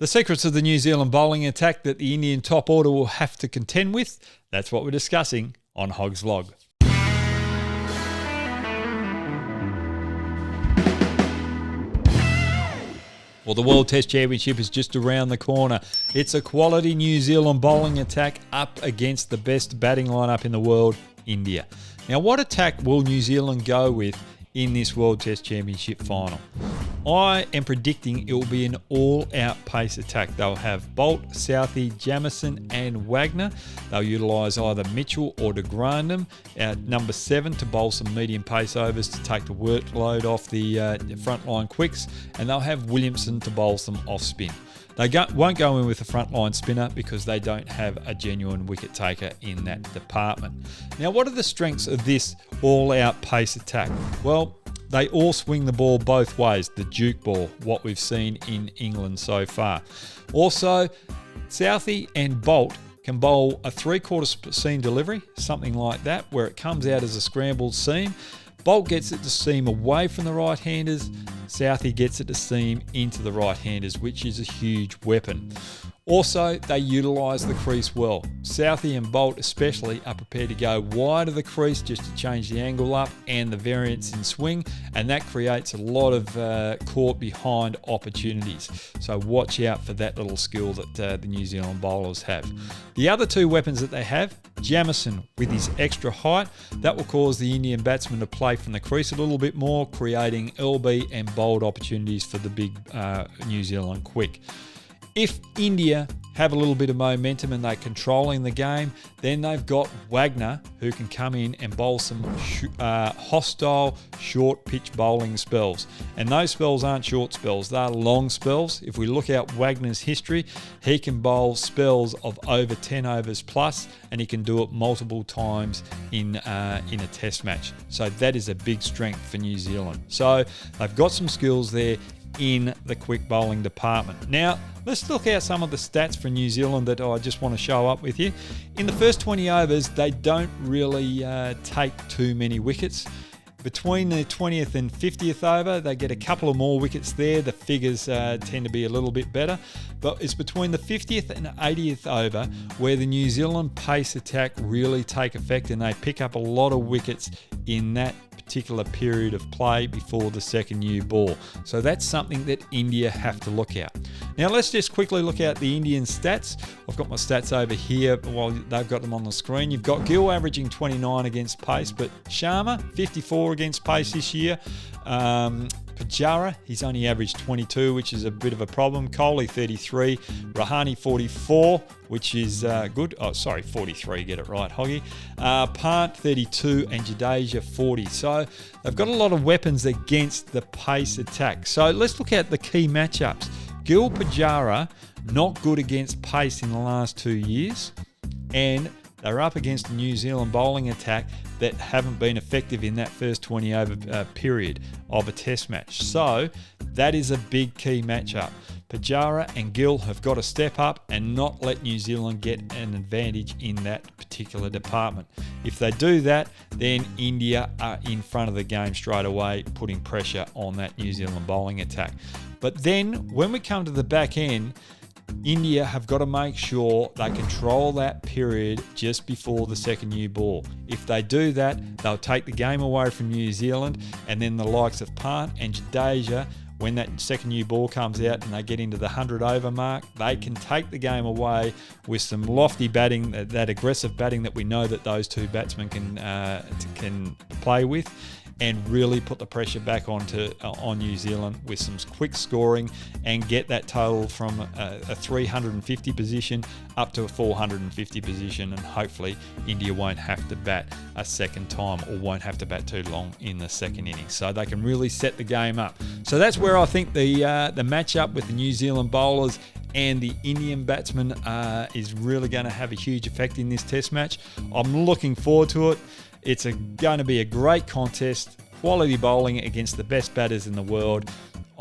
The secrets of the New Zealand bowling attack that the Indian top order will have to contend with, that's what we're discussing on Hoggs Vlog. Well, the World Test Championship is just around the corner. It's a quality New Zealand bowling attack up against the best batting lineup in the world, India. Now, what attack will New Zealand go with in this World Test Championship final? I am predicting it will be an all-out pace attack. They'll have Bolt, Southee, Jamieson and Wagner. They'll utilise either Mitchell or de Grandin at number 7 to bowl some medium pace overs to take the workload off the frontline quicks, and they'll have Williamson to bowl some off-spin. They won't go in with a frontline spinner because they don't have a genuine wicket taker in that department. Now, what are the strengths of this all-out pace attack? Well, they all swing the ball both ways, the Duke ball, what we've seen in England so far. Also, Southee and Bolt can bowl a three-quarter seam delivery, something like that, where it comes out as a scrambled seam. Bolt gets it to seam away from the right-handers. Southee gets it to seam into the right-handers, which is a huge weapon. Also, they utilise the crease well. Southee and Bolt especially are prepared to go wide of the crease just to change the angle up and the variance in swing, and that creates a lot of caught behind opportunities. So watch out for that little skill that the New Zealand bowlers have. The other two weapons that they have, Jamieson with his extra height, that will cause the Indian batsman to play from the crease a little bit more, creating LB and bold opportunities for the big New Zealand quick. If India have a little bit of momentum and they're controlling the game, then they've got Wagner who can come in and bowl some hostile short pitch bowling spells. And those spells aren't short spells, they're long spells. If we look at Wagner's history, he can bowl spells of over 10 overs plus, and he can do it multiple times in a test match. So that is a big strength for New Zealand. So they've got some skills there in the quick bowling department. Now, let's look at some of the stats for New Zealand that I just want to show up with you. In the first 20 overs, they don't really take too many wickets. Between the 20th and 50th over, they get a couple of more wickets there. The figures tend to be a little bit better. But it's between the 50th and 80th over where the New Zealand pace attack really take effect, and they pick up a lot of wickets in that particular period of play before the second new ball. So that's something that India have to look at. Now let's just quickly look at the Indian stats. I've got my stats over here while they've got them on the screen. You've got Gill averaging 29 against pace, but Sharma 54 against pace this year. Pujara, he's only averaged 22, which is a bit of a problem. Kohli 33, Rahane 44, which is good. 43, get it right, Hoggy. Pant 32 and Jadeja 40. So they've got a lot of weapons against the pace attack. So let's look at the key matchups. Gill, Pujara, not good against pace in the last 2 years, and they're up against a New Zealand bowling attack that haven't been effective in that first 20 over period of a test match. So that is a big key matchup. Pujara and Gill have got to step up and not let New Zealand get an advantage in that particular department. If they do that, then India are in front of the game straight away, putting pressure on that New Zealand bowling attack. But then when we come to the back end, India have got to make sure they control that period just before the second new ball. If they do that, they'll take the game away from New Zealand, and then the likes of Pant and Jadeja, when that second new ball comes out and they get into the 100 over mark, they can take the game away with some lofty batting, that aggressive batting that we know that those two batsmen can play with, and really put the pressure back on New Zealand with some quick scoring and get that total from a 350 position up to a 450 position, and hopefully India won't have to bat a second time or won't have to bat too long in the second innings, so they can really set the game up. So that's where I think the matchup with the New Zealand bowlers and the Indian batsmen is really going to have a huge effect in this test match. I'm looking forward to it. It's going to be a great contest, quality bowling against the best batters in the world.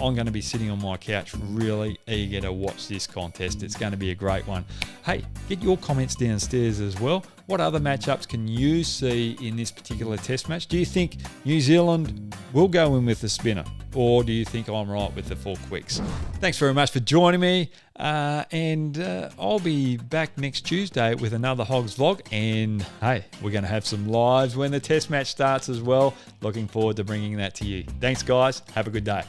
I'm going to be sitting on my couch really eager to watch this contest. It's going to be a great one. Hey, get your comments downstairs as well. What other matchups can you see in this particular test match? Do you think New Zealand will go in with the spinner? Or do you think I'm right with the 4 quicks? Thanks very much for joining me. And I'll be back next Tuesday with another Hoggs vlog. And hey, we're going to have some lives when the test match starts as well. Looking forward to bringing that to you. Thanks, guys. Have a good day.